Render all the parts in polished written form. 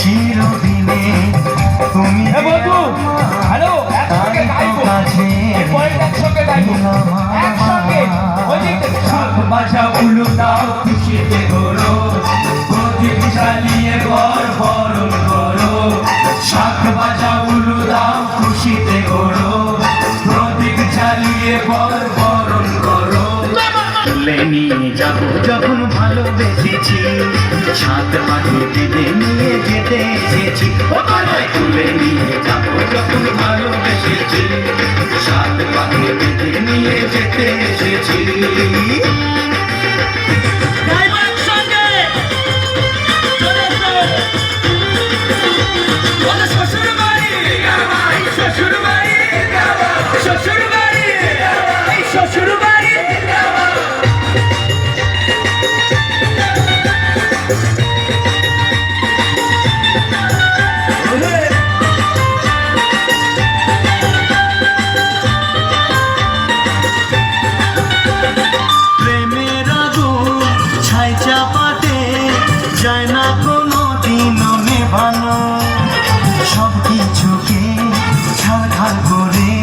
চিরদিনে তুমি বন্ধু হ্যালো একসঙ্গে গাইবো এই পয়েন্টটা একসঙ্গে গাইবো একসঙ্গে ওই দিকে বাজা উলু দাও খুশিতে করো প্রদীপ জ্বালিয়ে ঘর বরণ করো শাক বাজা উলু দাও খুশিতে করো প্রদীপ জ্বালিয়ে ঘর বরণ করো তুলে নিয়ে যাবো যখন ভালোবেসেছি সাত পাখি দিদি নিয়ে যেতে এসেছি তুলে নিয়ে যাবো যখন ভালোবেসেছি সাত পাখি দিদি নিয়ে যেতে এসেছি যায় না কোনো দিনও নেভানো সব কিছুকে ছাড়খাড় করে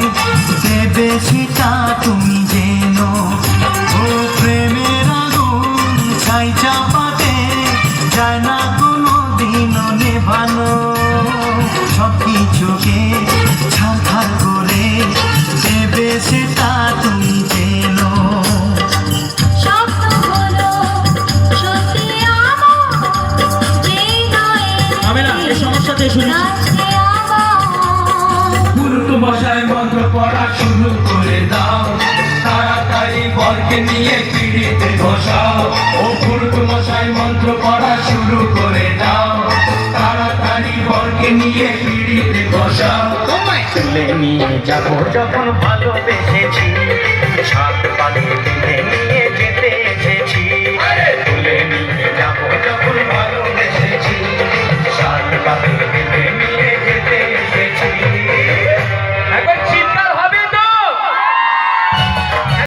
দেবে সেটা তুমি যেন ও প্রেমের আগুন ছাই চাপাতে যায় না কোনো দিনও নেভানো সব কিছুকে ছাড়খাড় করে দেবে সেটা তুমি যেন মশাই মন্ত্র পড়া শুরু করে দাও তাড়াতাড়ি বরকে নিয়ে পিড়িতে বসাও ও পুরুত মশাই মন্ত্র পড়া শুরু করে দাও তাড়াতাড়ি বরকে নিয়ে পিড়িতে বসাও তুলে নিয়ে যাবো যখন